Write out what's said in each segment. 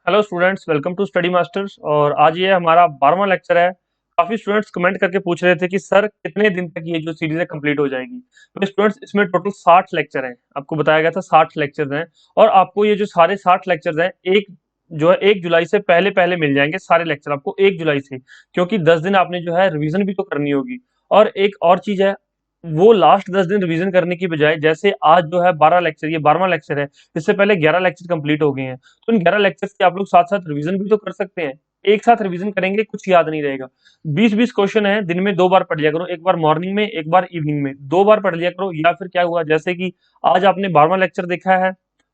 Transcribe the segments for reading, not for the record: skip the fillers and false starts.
Hello students, welcome to study masters. और आज ये हमारा 12वां लेक्चर है। काफी स्टूडेंट्स कमेंट करके पूछ रहे थे कि सर कितने दिन तक ये जो सीरीज है कंप्लीट हो जाएगी। तो स्टूडेंट्स, इसमें टोटल 60 लेक्चर हैं। आपको बताया गया था 60 लेक्चर्स हैं। और आपको ये जो सारे 60 लेक्चर्स हैं, एक जो है 1 जुलाई से पहले पहले मिल जाएंगे सारे लेक्चर आपको 1 जुलाई से, क्योंकि 10 दिन आपने जो है रिवीजन भी तो करनी होगी। और एक और चीज है, वो लास्ट 10 दिन रिवीजन करने की बजाय, जैसे आज जो है 12 लेक्चर, ये 12वां लेक्चर है, इससे पहले 11 लेक्चर कंप्लीट हो गए हैं। तो इन 11 लेक्चर्स के आप लोग साथ साथ रिवीजन भी तो कर सकते हैं। एक साथ रिवीजन करेंगे, कुछ याद नहीं रहेगा। 20-20 क्वेश्चन है, दिन में 2 बार पढ़ लिया करो, एक बार मॉर्निंग में, एक बार इवनिंग में, 2 बार पढ़ लिया करो। या फिर क्या हुआ, जैसे कि आज आपने 12वां लेक्चर देखा है,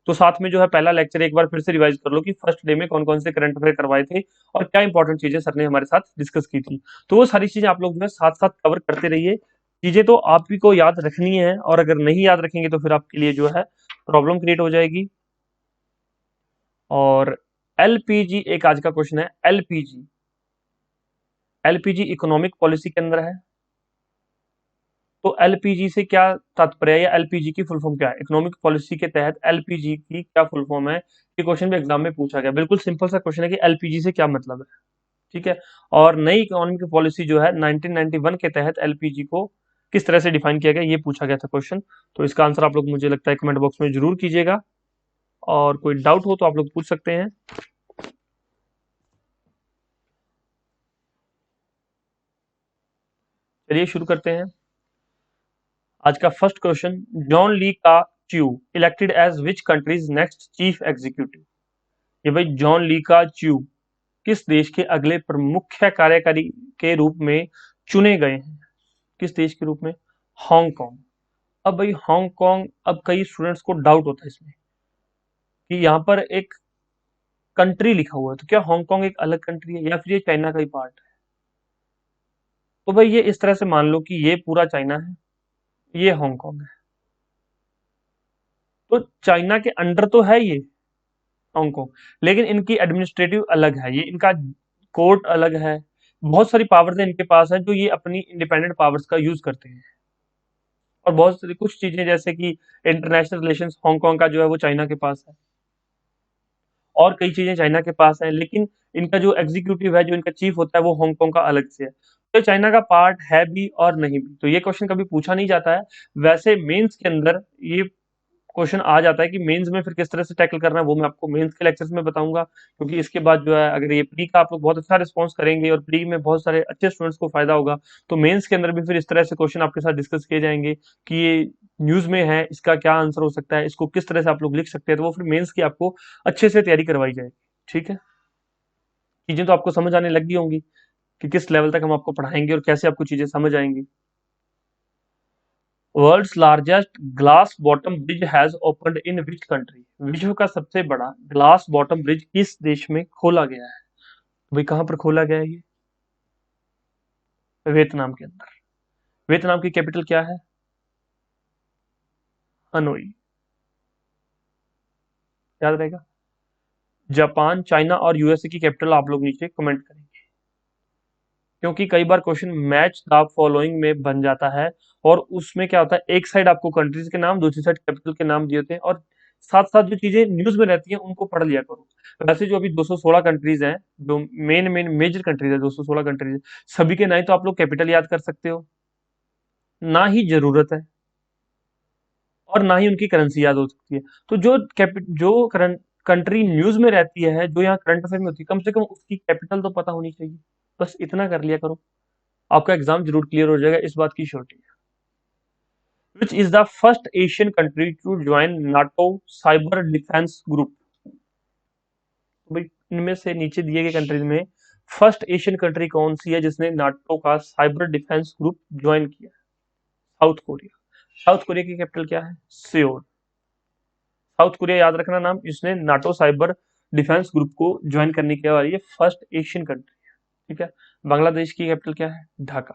तो साथ में जो है पहला लेक्चर एक बार फिर से रिवाइज कर लो कि फर्स्ट डे में कौन कौन से करंट अफेयर करवाए थे और क्या इंपॉर्टेंट चीजें सर ने हमारे साथ डिस्कस की थी। तो वो सारी चीजें आप लोग जो है साथ साथ कवर करते रहिए। चीजें तो आप ही को याद रखनी है, और अगर नहीं याद रखेंगे तो फिर आपके लिए जो है प्रॉब्लम क्रिएट हो जाएगी। और एलपीजी एक आज का क्वेश्चन है। एलपीजी एलपीजी इकोनॉमिक पॉलिसी के अंदर है। तो एलपीजी से क्या तात्पर्य है, या एलपीजी की फुल फॉर्म क्या है? इकोनॉमिक पॉलिसी के तहत एलपीजी की क्या फुल फॉर्म है? ये क्वेश्चन भी एग्जाम में पूछा गया। बिल्कुल सिंपल सा क्वेश्चन है कि एलपीजी से क्या मतलब है। ठीक है। और नई इकोनॉमिक पॉलिसी जो है 1991 के तहत एलपीजी को किस तरह से डिफाइन किया गया, ये पूछा गया था क्वेश्चन। तो इसका आंसर आप लोग, मुझे लगता है, कमेंट बॉक्स में जरूर कीजिएगा। और कोई डाउट हो तो आप लोग पूछ सकते हैं। चलिए शुरू करते हैं आज का first question. John Lee Ka Chiu elected as which countries next chief executive. ये भाई जॉन ली का च्यू किस देश के अगले प्रमुख कार्यकारी के रूप में चुने गए हैं? किस देश के रूप में? हांगकांग। अब भाई हांगकांग, अब कई स्टूडेंट्स को डाउट होता है इसमें कि यहाँ पर एक कंट्री लिखा हुआ है, तो क्या हांगकांग एक अलग कंट्री है या फिर ये चाइना का ही पार्ट है? तो भाई ये इस तरह से मान लो कि ये पूरा चाइना है, ये हांगकांग है। तो चाइना के अंडर तो है ये हांगकांग, लेकिन इनकी एडमिनिस्ट्रेटिव अलग है, ये इनका कोर्ट अलग है। बहुत सारी पावर्स है इनके पास है, जो ये अपनी इंडिपेंडेंट पावर्स का यूज करते हैं। और बहुत सारी कुछ चीजें, जैसे कि इंटरनेशनल रिलेशंस हांगकांग का जो है वो चाइना के पास है, और कई चीजें चाइना के पास है। लेकिन इनका जो एग्जीक्यूटिव है, जो इनका चीफ होता है, वो हांगकांग का अलग से है। तो चाइना का पार्ट है भी और नहीं भी, तो ये क्वेश्चन कभी पूछा नहीं जाता है। वैसे मेंस के अंदर ये क्वेश्चन आ जाता है कि मेंस में फिर किस तरह से टैकल करना है, वो मैं आपको मेंस के लेक्चर्स में बताऊंगा। क्योंकि इसके बाद जो है, अगर ये प्री का आप लोग बहुत अच्छा रिस्पॉन्स करेंगे और प्री में बहुत सारे अच्छे स्टूडेंट्स को फायदा होगा, तो मेंस के अंदर भी फिर इस तरह से क्वेश्चन आपके साथ डिस्कस किए जाएंगे कि ये न्यूज में है, इसका क्या आंसर हो सकता है, इसको किस तरह से आप लोग लिख सकते हैं। तो वो फिर मेंस की आपको अच्छे से तैयारी करवाई जाएगी। ठीक है। चीजें तो आपको समझ आने लगी होंगी कि किस लेवल तक हम आपको पढ़ाएंगे और कैसे आपको चीजें समझ आएंगी। World's largest glass bottom bridge has opened in which country. विश्व का सबसे बड़ा ग्लास बॉटम ब्रिज किस देश में खोला गया है? भाई कहां पर खोला गया है ये? वियतनाम के अंदर। वियतनाम की कैपिटल क्या है? हनोई। याद रहेगा। जापान, चाइना और यूएसए की कैपिटल आप लोग नीचे कमेंट करेंगे, क्योंकि कई बार क्वेश्चन मैच द फॉलोइंग में बन जाता है। और उसमें क्या होता है, एक साइड आपको कंट्रीज के नाम, दूसरी साइड कैपिटल के नाम दिए होते हैं, और साथ साथ जो चीजें न्यूज में रहती हैं उनको पढ़ लिया करो। वैसे जो अभी 216 कंट्रीज हैं, जो मेन मेन मेजर कंट्रीज है, 216 कंट्रीज, सभी के नहीं तो आप लोग कैपिटल याद कर सकते हो, ना ही जरूरत है, और ना ही उनकी करेंसी याद हो सकती है। तो जो करंट कंट्री न्यूज में रहती है, जो यहाँ करंट अफेयर में होती है, कम से कम उसकी कैपिटल तो पता होनी चाहिए। बस इतना कर लिया करो, आपका एग्जाम जरूर क्लियर हो जाएगा, इस बात की श्योरिटी है। Which is the first Asian country to join NATO cyber defence group. भाई इनमें से नीचे दिए गए कंट्रीज में फर्स्ट एशियन कंट्री कौन सी है जिसने नाटो का साइबर डिफेंस ग्रुप ज्वाइन किया? South Korea. साउथ कोरिया की कैपिटल क्या है? सियोल। साउथ कोरिया याद रखना नाम, इसने नाटो साइबर डिफेंस ग्रुप को ज्वाइन करने के बाद ये फर्स्ट एशियन कंट्री है। ठीक है। बांग्लादेश की कैपिटल क्या है? ढाका।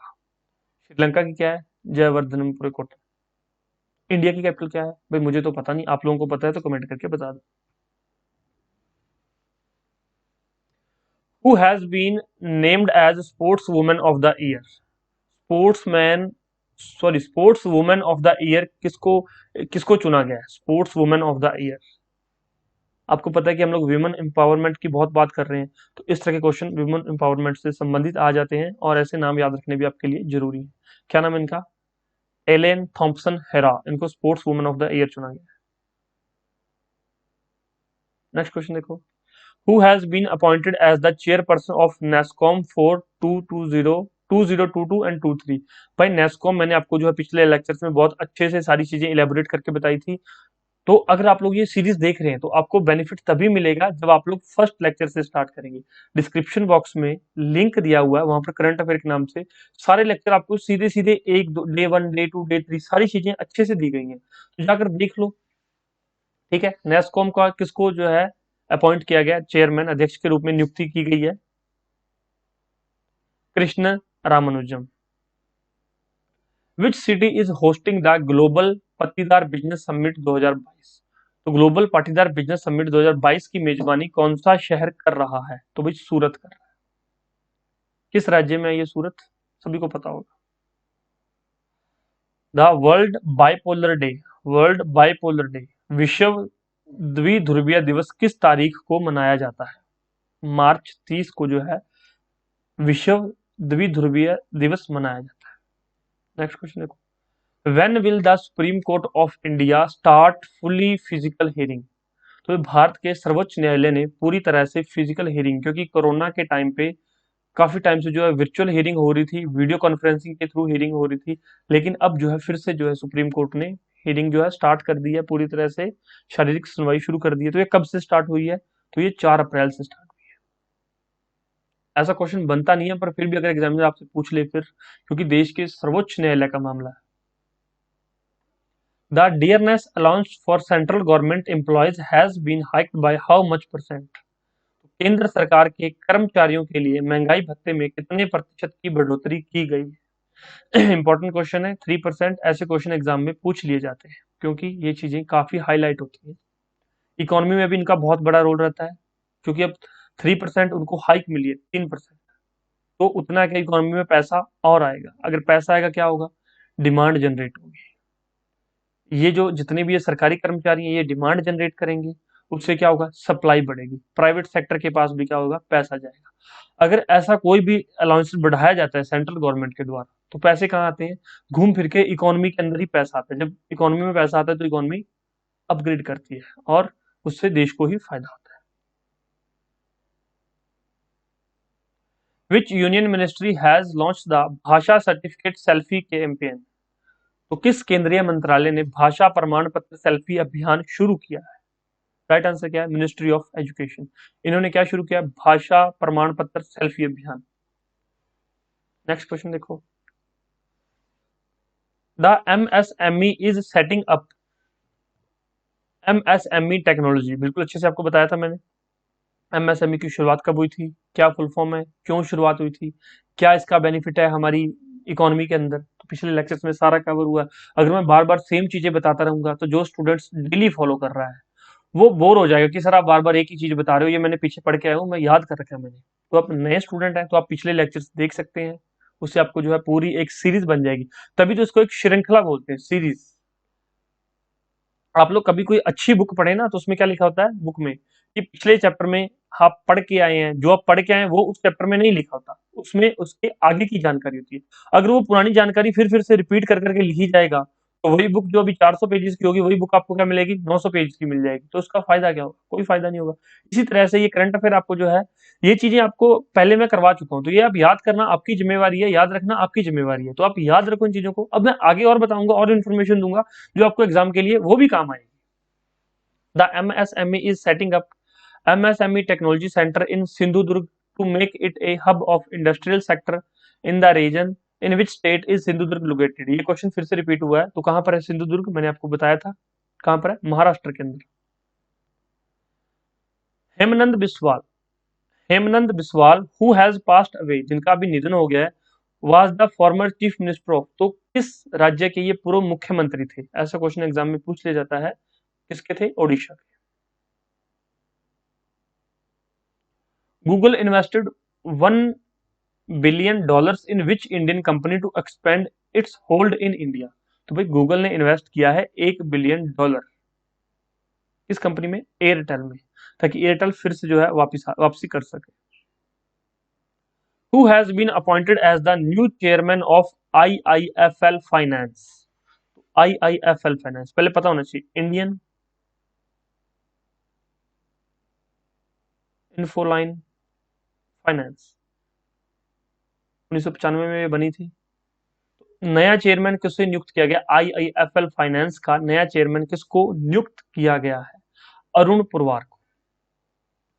श्रीलंका की क्या है? जयवर्धनपुर कोटा। इंडिया की कैपिटल क्या है? भाई मुझे तो पता नहीं, आप लोगों को पता है तो कमेंट करके बता दो। Who has been named as sports women of the year. Sportsman sorry sports women of the year किसको किसको चुना गया है sports women of the year? आपको पता है कि हम लोग विमेन एम्पावरमेंट की बहुत बात कर रहे हैं, तो इस तरह के क्वेश्चन विमेन एम्पावरमेंट से संबंधित आ जाते हैं और ऐसे नाम याद रखने भी आपके लिए जरूरी है। क्या नाम है इनका? एलेन थॉम्पसन हेरा, इनको sports women of the year चुना गया। नेक्स्ट क्वेश्चन देखो, who has been appointed as the chairperson of NASSCOM for 2022 and 23। भाई नेस्कॉम मैंने आपको जो है पिछले लेक्चर्स में बहुत अच्छे से सारी चीजें इलेबोरेट करके बताई थी। तो अगर आप लोग ये सीरीज देख रहे हैं तो आपको बेनिफिट तभी मिलेगा जब आप लोग फर्स्ट लेक्चर से स्टार्ट करेंगे। डिस्क्रिप्शन बॉक्स में लिंक दिया हुआ है, वहां पर करंट अफेयर के नाम से सारे लेक्चर आपको सीधे सीधे एक डे 1 डे 2 डे 3 सारी चीजें अच्छे से दी गई हैं, तो जाकर देख लो। ठीक है, नेस्कॉम का किसको जो है अपॉइंट किया गया, चेयरमैन अध्यक्ष के रूप में नियुक्ति की गई है, Krishna Ramanujan. Which city is hosting the global Patidar business summit 2022? तो ग्लोबल पाटीदार बिजनेस समिट 2022 की मेजबानी कौन सा शहर कर रहा है? तो भाई सूरत कर रहा है। किस राज्य में है ये सूरत? सभी को पता होगा। द वर्ल्ड बाइपोलर डे, विश्व द्विध्रुवीय दिवस किस तारीख को मनाया जाता है? मार्च 30 को जो है विश्व द्विध्रुवीय दिवस मनाया जाता है। नेक्स्ट क्वेश्चन देखो, when will the supreme court of India start fully physical hearing? तो भारत के सर्वोच्च न्यायालय ने पूरी तरह से फिजिकल हियरिंग, क्योंकि कोरोना के टाइम पे काफी टाइम से जो है वर्चुअल हियरिंग हो रही थी, वीडियो कॉन्फ्रेंसिंग के थ्रू हियरिंग हो रही थी, लेकिन अब जो है फिर से जो है सुप्रीम कोर्ट ने हियरिंग जो है स्टार्ट कर दी है, पूरी तरह से शारीरिक सुनवाई शुरू कर दी है। तो ये कब से स्टार्ट हुई है? तो ये 4 अप्रैल से स्टार्ट हुई है। ऐसा क्वेश्चन बनता नहीं है, पर फिर भी अगर एग्जामिनर आपसे पूछ ले फिर, क्योंकि देश के सर्वोच्च न्यायालय का मामला है। The dearness allowance for central government employees has been hiked by how much %? केंद्र सरकार के कर्मचारियों के लिए महंगाई भत्ते में कितने प्रतिशत की बढ़ोतरी की गई है? इंपॉर्टेंट क्वेश्चन है, 3%। ऐसे क्वेश्चन एग्जाम में पूछ लिए जाते हैं क्योंकि ये चीजें काफी हाईलाइट होती हैं। इकोनॉमी में भी इनका बहुत बड़ा रोल रहता है, क्योंकि अब 3% उनको हाइक मिली है, 3%, तो उतना क्या इकोनॉमी में पैसा और आएगा। अगर पैसा आएगा क्या होगा? डिमांड जनरेट होगी। ये जो जितने भी ये सरकारी कर्मचारी हैं ये डिमांड जनरेट करेंगे, उससे क्या होगा? सप्लाई बढ़ेगी, प्राइवेट सेक्टर के पास भी क्या होगा? पैसा जाएगा। अगर ऐसा कोई भी अलाउंस बढ़ाया जाता है सेंट्रल गवर्नमेंट के द्वारा, तो पैसे कहाँ आते हैं? घूम फिर के इकोनॉमी के अंदर ही पैसा आता है। जब इकोनॉमी में पैसा आता है तो इकोनॉमी अपग्रेड करती है और उससे देश को ही फायदा होता है। विच union ministry has launch the भाषा सर्टिफिकेट सेल्फी कैंपेन? तो किस केंद्रीय मंत्रालय ने भाषा प्रमाण पत्र सेल्फी अभियान शुरू किया है? राइट आंसर क्या है? Ministry of education. इन्होंने क्या शुरू किया? भाषा प्रमाण पत्र सेल्फी अभियान। नेक्स्ट क्वेश्चन देखो, the MSME is setting up MSME technology. बिल्कुल अच्छे से आपको बताया था मैंने। एमएसएमई की शुरुआत कब हुई थी? क्या फुल फॉर्म है? क्यों शुरुआत हुई थी? क्या इसका बेनिफिट है हमारी इकोनॉमी के अंदर? तो पिछले लेक्चर्स में सारा कवर हुआ है। अगर मैं बार बार सेम चीजें बताता रहूंगा तो जो स्टूडेंट्स डेली फॉलो कर रहा है वो बोर हो जाएगा कि सर आप बार बार एक ही चीज बता रहे हो, ये मैंने पीछे पढ़ के आया हूँ, मैं याद कर रखा है मैंने। तो आप नए स्टूडेंट हैं तो आप पिछले लेक्चर्स देख सकते हैं, उससे आपको जो है पूरी एक सीरीज बन जाएगी। तभी तो इसको एक श्रृंखला बोलते हैं, सीरीज। आप लोग कभी कोई अच्छी बुक पढ़े ना तो उसमें क्या लिखा होता है बुक में कि पिछले चैप्टर में आप पढ़ के आए हैं, जो आप पढ़ के आए हैं वो उस चैप्टर में नहीं लिखा होता, उसमें उसके आगे की जानकारी होती है। अगर वो पुरानी जानकारी फिर से रिपीट कर करके लिखी जाएगा तो वही बुक जो अभी 400 पेजेस की होगी वही बुक आपको क्या मिलेगी? 900 पेज की मिल जाएगी। तो उसका फायदा क्या होगा? कोई फायदा नहीं होगा। इसी तरह से ये करंट अफेयर आपको जो है ये चीजें आपको पहले मैं करवा चुका हूँ, तो ये आप याद करना आपकी जिम्मेवारी है, याद रखना आपकी जिम्मेवारी है। तो आप याद रखो इन चीजों को। अब मैं आगे और बताऊंगा और इन्फॉर्मेशन दूंगा जो आपको एग्जाम के लिए वो भी काम आएगी। The MSME is setting up MSME Technology Center in Sindhudurg to make it a hub of industrial sector in the region. In which state is Sindhudurg located? ये क्वेश्चन फिर से रिपीट हुआ है। तो कहां पर है सिंधुदुर्ग? मैंने आपको बताया था कहां पर है, महाराष्ट्र के अंदर। Hemanand Biswal, Hemanand Biswal who has passed away, जिनका अभी निधन हो गया है, was the former chief minister of, तो किस राज्य के ये पूर्व मुख्यमंत्री थे? ऐसा क्वेश्चन एग्जाम में पूछ लिया जाता है। किसके थे? ओडिशा के। Google invested $1 billion in which Indian company to expand its hold in India? तो भाई गूगल ने इन्वेस्ट किया है $1 बिलियन किस कंपनी में? एयरटेल में। ताकि एयरटेल फिर से जो है वापसी कर सके। Who has been appointed as the new chairman of IIFL Finance? IIFL Finance पहले पता होना चाहिए, इंडियन इन्फोलाइन फाइनेंस 1995 में बनी थी। नया चेयरमैन किससे नियुक्त किया गया? आईआईएफएल फाइनेंस का नया चेयरमैन किसको नियुक्त किया गया है? अरुण पुरवार को।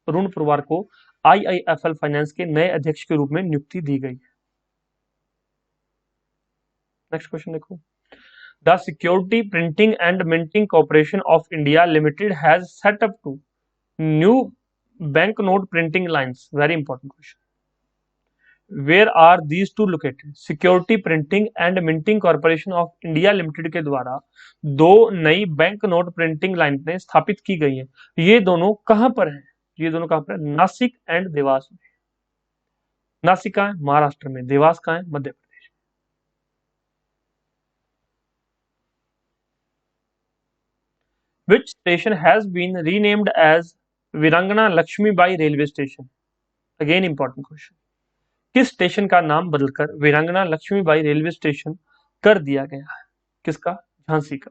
अरुण पुरवार को आईआईएफएल फाइनेंस के नए अध्यक्ष के रूप में नियुक्ति दी गई है। नेक्स्ट क्वेश्चन देखो। The security printing and minting corporation of India limited has set up two new bank note printing lines. Very important question. Where are these two located? Security printing and minting corporation of India limited के द्वारा दो नई bank note printing लाइनें स्थापित की गई हैं। ये दोनों कहां पर हैं? ये दोनों कहां पर है? नासिक एंड देवास में। नासिक कहां है? महाराष्ट्र में। देवास कहां है? मध्य प्रदेश में। Which station has been renamed as Virangana Laxmibai railway station? Again important question. किस स्टेशन का नाम बदलकर वीरांगना लक्ष्मीबाई रेलवे स्टेशन कर दिया गया है? किसका? झांसी का।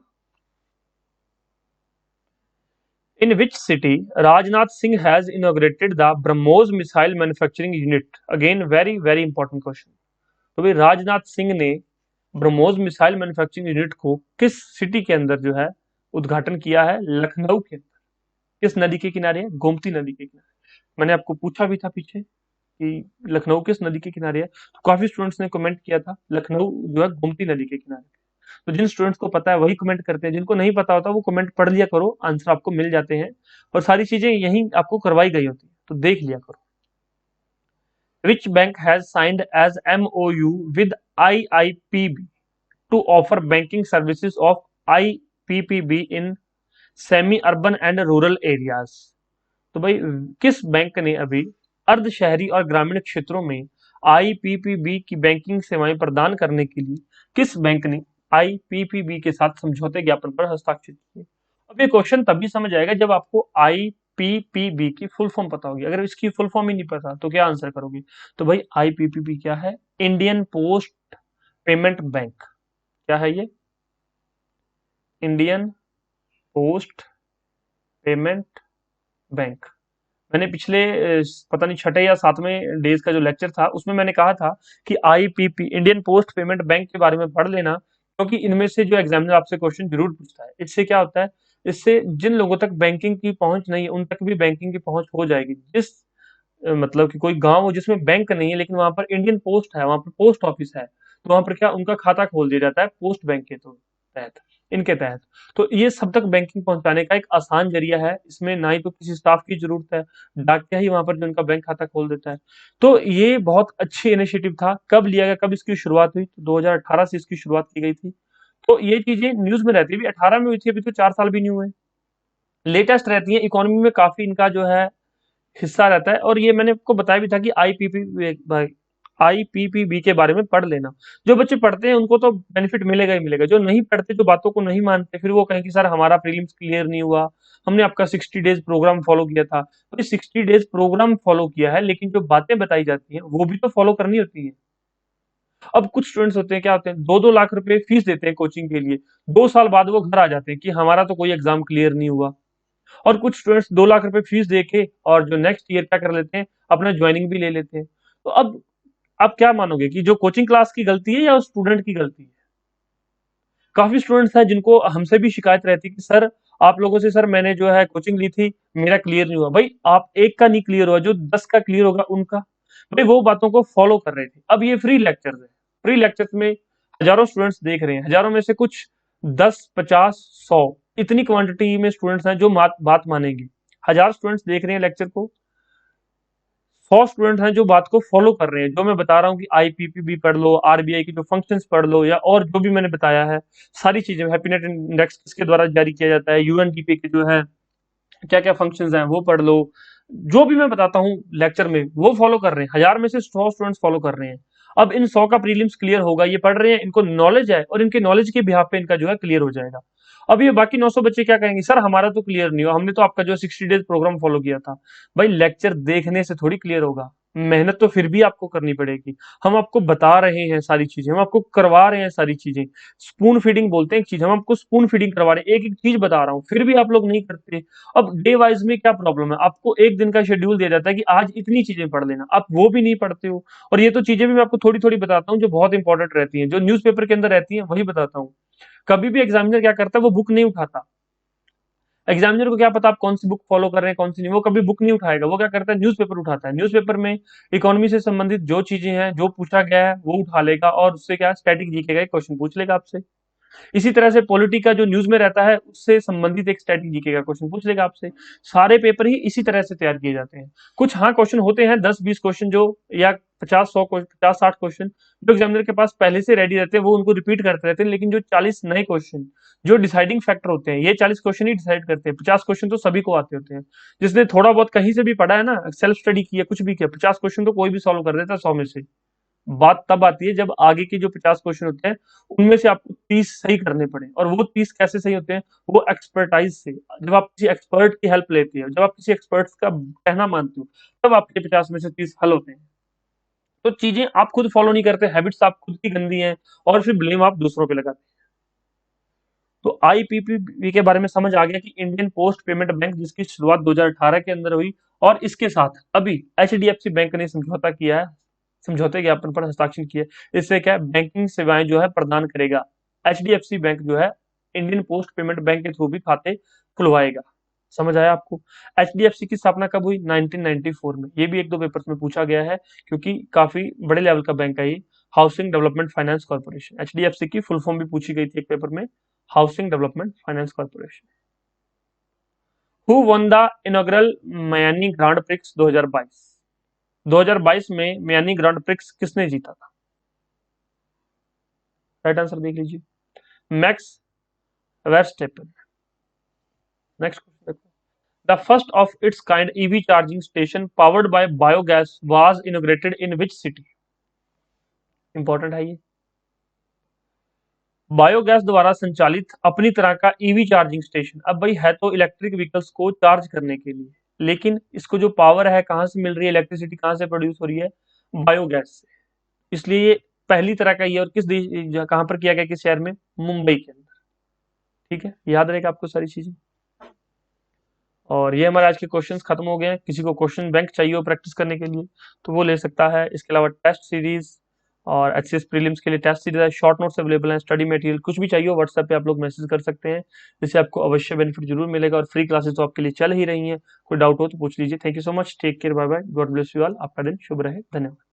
In which city Rajnath Singh has inaugurated the BrahMos missile manufacturing unit? Again very important question. तो भाई राजनाथ सिंह ने ब्रह्मोस मिसाइल मैन्युफैक्चरिंग यूनिट को किस सिटी के अंदर जो है उद्घाटन किया है? लखनऊ के अंदर। किस नदी के किनारे है? गोमती नदी के किनारे। मैंने आपको पूछा भी था पीछे कि लखनऊ किस नदी के किनारे है, तो काफी स्टूडेंट्स ने कमेंट किया था लखनऊ जो है गोमती नदी के किनारे। तो जिन स्टूडेंट्स को पता है वही कमेंट करते हैं, जिनको नहीं पता होता वो कमेंट पढ़ लिया करो, आंसर आपको मिल जाते हैं और सारी चीजें यहीं आपको करवाई गई होती है, तो देख लिया करो। Which bank has signed as MOU with IIPB to offer banking services of IPPB in semi-urban and rural areas? तो भाई किस बैंक ने अभी अर्ध शहरी और ग्रामीण क्षेत्रों में आईपीपीबी की बैंकिंग सेवाएं प्रदान करने के लिए किस बैंक ने आईपीपीबी के साथ समझौते ज्ञापन पर हस्ताक्षर किए? अब ये क्वेश्चन तभी समझ आएगा जब आपको आईपीपीबी की फुल फॉर्म पता होगी। अगर इसकी फुल फॉर्म ही नहीं पता तो क्या आंसर करोगे? तो भाई आईपीपीबी क्या है? Indian post payment bank. क्या है ये? Indian post payment bank. मैंने पिछले पता नहीं छठे या सातवें डेज का जो लेक्चर था उसमें मैंने कहा था कि IPP Indian post payment bank के बारे में पढ़ लेना, क्योंकि इनमें से जो एग्जामिनर आपसे क्वेश्चन जरूर पूछता है। इससे क्या होता है? इससे जिन लोगों तक बैंकिंग की पहुंच नहीं है उन तक भी बैंकिंग की पहुंच हो जाएगी। जिस मतलब कि कोई गांव हो जिसमें बैंक नहीं है लेकिन वहां पर इंडियन पोस्ट है, वहां पर पोस्ट ऑफिस है, तो वहां पर क्या उनका खाता खोल दिया जाता है पोस्ट बैंक के तहत, इनके तहत। तो ये सब तक बैंकिंग पहुंचाने का एक आसान जरिया है। इसमें ना ही तो किसी स्टाफ की जरूरत है, डाकिया ही वहां पर जो उनका बैंक खाता खोल देता है। तो ये बहुत अच्छी इनिशिएटिव था। कब लिया गया, कब इसकी शुरुआत हुई? तो 2018 से इसकी शुरुआत की गई थी। तो ये चीजें न्यूज में रहती है, 18 में हुई थी, अभी तो 4 साल भी नहीं हुए। लेटेस्ट रहती है, इकोनॉमी में काफी इनका जो है हिस्सा रहता है। और ये मैंने आपको बताया भी था कि आईपीपीबी के बारे में पढ़ लेना। जो बच्चे पढ़ते हैं उनको तो बेनिफिट मिलेगा ही मिलेगा, जो नहीं पढ़ते, जो बातों को नहीं मानते, फिर वो कहें कि सर हमारा प्रीलिम्स क्लियर नहीं हुआ, हमने आपका 60 डेज प्रोग्राम फॉलो किया था। तो 60 डेज प्रोग्राम फॉलो किया है, लेकिन जो बातें बताई जाती हैं वो भी तो फॉलो करनी होती है। अब कुछ स्टूडेंट्स होते हैं, क्या होते हैं, 2-2 लाख रुपए फीस देते हैं कोचिंग के लिए, 2 साल बाद वो घर आ जाते हैं कि हमारा तो कोई एग्जाम क्लियर नहीं हुआ। और कुछ स्टूडेंट्स 2 लाख रुपए फीस देके और जो नेक्स्ट ईयर क्या कर लेते हैं, अपना ज्वाइनिंग भी ले लेते हैं। तो अब आप क्या मानोगे कि जो कोचिंग क्लास की गलती है या उस स्टूडेंट की गलती है? काफी स्टूडेंट्स हैं जिनको हमसे भी शिकायत रहती है कि सर आप लोगों से सर मैंने जो है कोचिंग ली थी, मेरा क्लियर नहीं हुआ। भाई आप एक का नहीं क्लियर हुआ, जो 10 का क्लियर होगा उनका। भाई वो बातों को फॉलो कर रहे थे। अब ये फ्री लेक्चर्स है, फ्री लेक्चर्स में हजारों स्टूडेंट्स देख रहे हैं, हजारों में से कुछ 10, 50, 100 इतनी क्वांटिटी में स्टूडेंट्स हैं जो बात मानेंगे। 1000 स्टूडेंट्स देख रहे हैं लेक्चर को, 100 स्टूडेंट हैं जो बात को फॉलो कर रहे हैं। जो मैं बता रहा हूँ कि आईपीपीबी पढ़ लो, आरबीआई की जो फंक्शंस पढ़ लो, या और जो भी मैंने बताया है सारी चीजें, हैप्पीनेट इंडेक्स किसके द्वारा जारी किया जाता है, यूएनडीपी के जो है क्या क्या फंक्शंस हैं वो पढ़ लो। जो भी मैं बताता हूँ लेक्चर में वो फॉलो कर रहे हैं। 1000 में से 100 स्टूडेंट्स फॉलो कर रहे हैं। अब इन 100 का प्रीलिम्स क्लियर होगा, ये पढ़ रहे हैं, इनको नॉलेज है और इनके नॉलेज के बिहाफ पे इनका जो है क्लियर हो जाएगा। अब ये बाकी 900 बच्चे क्या कहेंगे, सर हमारा तो क्लियर नहीं हुआ, हमने तो आपका जो 60 डेज प्रोग्राम फॉलो किया था। भाई लेक्चर देखने से थोड़ी क्लियर होगा, मेहनत तो फिर भी आपको करनी पड़ेगी। हम आपको बता रहे हैं सारी चीजें, हम आपको करवा रहे हैं सारी चीजें। स्पून फीडिंग बोलते हैं एक चीज, हम आपको स्पून फीडिंग करवा रहे हैं, एक एक चीज बता रहा हूँ, फिर भी आप लोग नहीं करते। अब डे वाइज में क्या प्रॉब्लम है, आपको एक दिन का शेड्यूल दिया जाता है कि आज इतनी चीजें पढ़ लेना, आप वो भी नहीं पढ़ते हो। और ये तो चीजें भी मैं आपको थोड़ी थोड़ी बताता हूँ जो बहुत इंपॉर्टेंट रहती हैं, जो न्यूज़पेपर के अंदर रहती हैं वही बताता हूँ। कभी भी एग्जामिनर क्या करता है, वो बुक नहीं उठाता। एग्जामिनर को क्या पता आप कौन सी बुक फॉलो कर रहे हैं कौन सी नहीं, वो कभी बुक नहीं उठाएगा, वो क्या करता है न्यूज़पेपर उठाता है। न्यूज़पेपर में इकोनॉमी से संबंधित जो चीजें हैं, जो पूछा गया है वो उठा लेगा, और उससे क्या स्टैटिक जीके का एक क्वेश्चन पूछ लेगा आपसे। इसी तरह से पॉलिटी का जो न्यूज में रहता है उससे संबंधित एक स्टैटिक जीके का क्वेश्चन पूछ लेगा आपसे। सारे पेपर ही इसी तरह से तैयार किए जाते हैं। कुछ हाँ क्वेश्चन होते हैं 10-20 क्वेश्चन जो, या 50-100 50-60 क्वेश्चन जो एग्जामिनर के पास पहले से रेडी रहते हैं, वो उनको रिपीट करते रहते हैं। लेकिन जो 40 नए क्वेश्चन जो डिसाइडिंग फैक्टर होते हैं, ये 40 क्वेश्चन ही डिसाइड करते हैं। 50 क्वेश्चन तो सभी को आते होते हैं, जिसने थोड़ा बहुत कहीं से भी पढ़ा है ना, सेल्फ स्टडी किया कुछ भी किया, 50 क्वेश्चन तो कोई भी सॉल्व कर देता है 100 में से। बात तब आती है जब आगे के जो 50 क्वेश्चन होते हैं उनमें से आपको 30 सही करने पड़े, और वो 30 कैसे सही होते हैं, वो एक्सपर्टाइज से, जब आप किसी एक्सपर्ट की हेल्प लेते हो, जब आप किसी एक्सपर्ट का कहना मानते हो, तब आपके 50 में से 30 हल होते हैं। तो चीजें आप खुद फॉलो नहीं करते, हैबिट्स आप खुद की गंदी हैं, और फिर ब्लेम आप दूसरों पे लगाते हैं। तो आईपीपीबी के बारे में समझ आ गया कि इंडियन पोस्ट पेमेंट बैंक, जिसकी शुरुआत 2018 के अंदर हुई, और इसके साथ अभी एचडीएफसी बैंक ने समझौता किया है, समझौते ज्ञापन पर हस्ताक्षर किए। इससे क्या है, बैंकिंग सेवाएं जो है प्रदान करेगा। एचडीएफसी बैंक जो है इंडियन पोस्ट पेमेंट बैंक के थ्रू भी खाते खुलवाएगा। समझ आया आपको। एचडीएफसी की स्थापना कब हुई, 1994 में। ये भी एक दो पेपर्स में पूछा गया है, क्योंकि काफी बड़े लेवल का बैंक है ये। Housing development finance corporation, HDFC की फुल फॉर्म भी पूछी गई थी एक पेपर में, housing development finance corporation. Who one the inaugural Miami grand prix 2022? 2022 में मियामी ग्रांड प्रिक्स किसने जीता था? राइट आंसर देख लीजिए, मैक्स वेस्टेपन। नेक्स्ट क्वेश्चन देखो, the first of its kind EV charging station powered by biogas was inaugurated in which city? Important है ये। Biogas द्वारा संचालित अपनी तरह का ईवी चार्जिंग स्टेशन, अब भाई है तो इलेक्ट्रिक व्हीकल्स को चार्ज करने के लिए, लेकिन इसको जो पावर है कहां से मिल रही है, इलेक्ट्रिसिटी कहां से प्रोड्यूस हो रही है, बायोगैस से। इसलिए ये पहली तरह का ये, और किस देश, कहां पर किया गया, किस शहर में, मुंबई के अंदर। ठीक है, याद रहेगा आपको सारी चीजें। और ये हमारे आज के क्वेश्चंस खत्म हो गए हैं। किसी को क्वेश्चन बैंक चाहिए हो प्रैक्टिस करने के लिए तो वो ले सकता है। इसके अलावा टेस्ट सीरीज और एचसीएस प्रीलिम्स के लिए टेस्ट सीरीज है, शॉर्ट नोट्स अवेलेबल हैं, स्टडी मटेरियल कुछ भी चाहिए हो व्हाट्सएप पे आप लोग मैसेज कर सकते हैं, जिससे आपको अवश्य बेनिफिट जरूर मिलेगा। और फ्री क्लासेस तो आपके लिए चल ही रही हैं, कोई डाउट हो तो पूछ लीजिए। Thank you so much, take care, bye bye, God bless you all, आपका दिन शुभ रहे, धन्यवाद।